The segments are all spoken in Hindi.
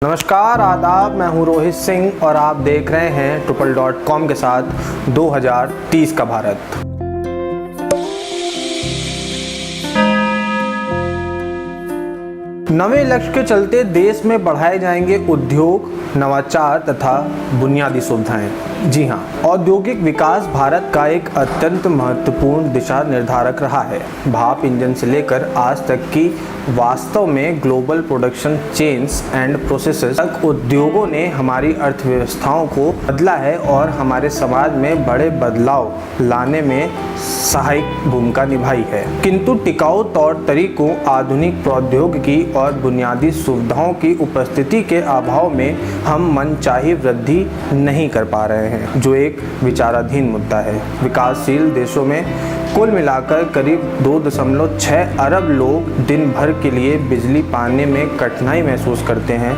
नमस्कार आदाब, मैं हूं रोहित सिंह और आप देख रहे हैं ट्रिपल.com के साथ 2030 का भारत। नवे लक्ष्य के चलते देश में बढ़ाए जाएंगे उद्योग, नवाचार तथा बुनियादी सुविधाएं। जी हां, औद्योगिक विकास भारत का एक अत्यंत महत्वपूर्ण दिशा निर्धारक रहा है। भाप इंजन से लेकर आज तक की वास्तव में global production chains and processes तक उद्योगों ने हमारी अर्थव्यवस्थाओं को बदला है और हमारे समाज में बड़े बदलाव लाने में सहायक भूमिका निभाई है। किंतु टिकाऊ तौर तरीकों, आधुनिक प्रौद्योगिकी और बुनियादी सुविधाओं की उपस्थिति के अभाव में हम मनचाही वृद्धि नहीं कर पा रहे हैं, जो एक विचाराधीन मुद्दा है। विकासशील देशों में कुल मिलाकर करीब 2.6 अरब लोग दिन भर के लिए बिजली पाने में कठिनाई महसूस करते हैं।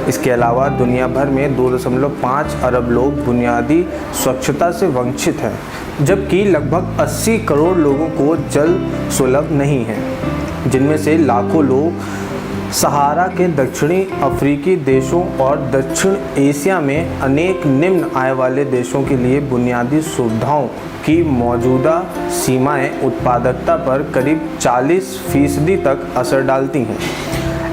इसके अलावा दुनिया भर में 2.5 अरब लोग बुनियादी स्वच्छता से वंचित हैं, जबकि लगभग 80 करोड़ लोगों को जल सुलभ नहीं है, जिनमें से लाखों लोग सहारा के दक्षिणी अफ्रीकी देशों और दक्षिण एशिया में अनेक निम्न आय वाले देशों के लिए बुनियादी सुविधाओं की मौजूदा सीमाएं उत्पादकता पर करीब 40% तक असर डालती हैं।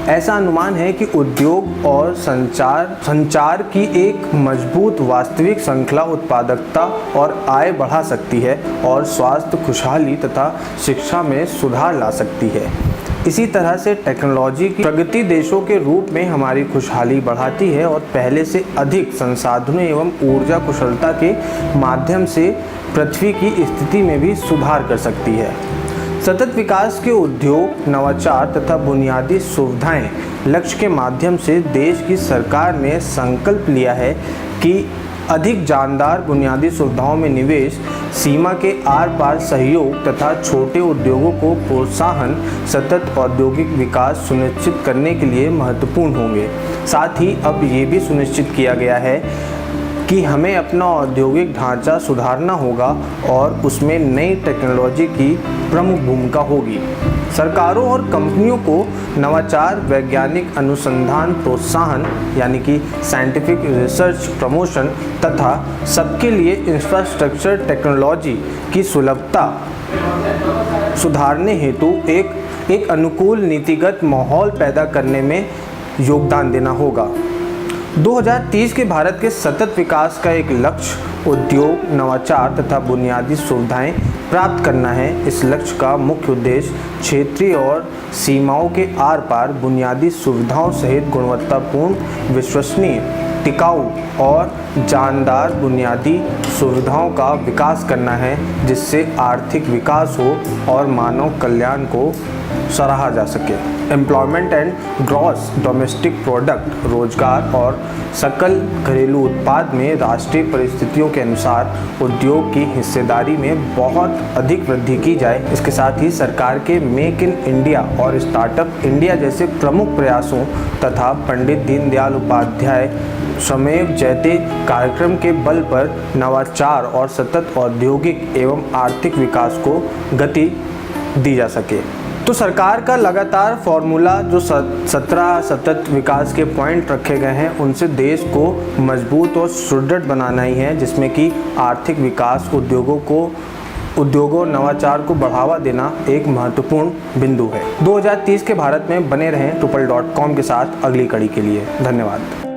ऐसा अनुमान है कि उद्योग और संचार की एक मजबूत वास्तविक श्रृंखला उत्पादकता और आय बढ़ा सकती है और स्वास्थ्य, खुशहाली तथा शिक्षा में सुधार ला सकती है। इसी तरह से टेक्नोलॉजी की प्रगति देशों के रूप में हमारी खुशहाली बढ़ाती है और पहले से अधिक संसाधनों एवं ऊर्जा कुशलता के माध्यम से पृथ्वी की स्थिति में भी सुधार कर सकती है। सतत विकास के उद्योग, नवाचार तथा बुनियादी सुविधाएं लक्ष्य के माध्यम से देश की सरकार ने संकल्प लिया है कि अधिक जानदार बुनियादी सुविधाओं में निवेश, सीमा के आर पार सहयोग तथा छोटे उद्योगों को प्रोत्साहन सतत औद्योगिक विकास सुनिश्चित करने के लिए महत्वपूर्ण होंगे। साथ ही अब ये भी सुनिश्चित किया गया है कि हमें अपना औद्योगिक ढांचा सुधारना होगा और उसमें नई टेक्नोलॉजी की प्रमुख भूमिका होगी। सरकारों और कंपनियों को नवाचार, वैज्ञानिक अनुसंधान प्रोत्साहन यानी कि साइंटिफिक रिसर्च प्रमोशन तथा सबके लिए इंफ्रास्ट्रक्चर टेक्नोलॉजी की सुलभता सुधारने हेतु एक अनुकूल नीतिगत माहौल पैदा करने में योगदान देना होगा। 2030 के भारत के सतत विकास का एक लक्ष्य उद्योग, नवाचार तथा बुनियादी सुविधाएं प्राप्त करना है। इस लक्ष्य का मुख्य उद्देश्य क्षेत्रीय और सीमाओं के आर पार बुनियादी सुविधाओं सहित गुणवत्तापूर्ण, विश्वसनीय, टिकाऊ और जानदार बुनियादी सुविधाओं का विकास करना है, जिससे आर्थिक विकास हो और मानव कल्याण को सराहा जा सके। Employment and gross domestic product, रोजगार और सकल घरेलू उत्पाद में राष्ट्रीय परिस्थितियों के अनुसार उद्योग की हिस्सेदारी में बहुत अधिक वृद्धि की जाए। इसके साथ ही सरकार के मेक इन इंडिया और स्टार्टअप इंडिया जैसे प्रमुख प्रयासों तथा पंडित दीनदयाल उपाध्याय श्रमेव जयते कार्यक्रम के बल पर नवाचार और सतत औद्योगिक एवं आर्थिक विकास को गति दी जा सके। तो सरकार का लगातार फॉर्मूला जो 17 सतत विकास के पॉइंट रखे गए हैं, उनसे देश को मजबूत और सुदृढ़ बनाना ही है, जिसमें कि आर्थिक विकास, उद्योगों, नवाचार को बढ़ावा देना एक महत्वपूर्ण बिंदु है। 2030 के भारत में बने रहें ट्रिपल.com के साथ अगली कड़ी के लिए। धन्यवाद।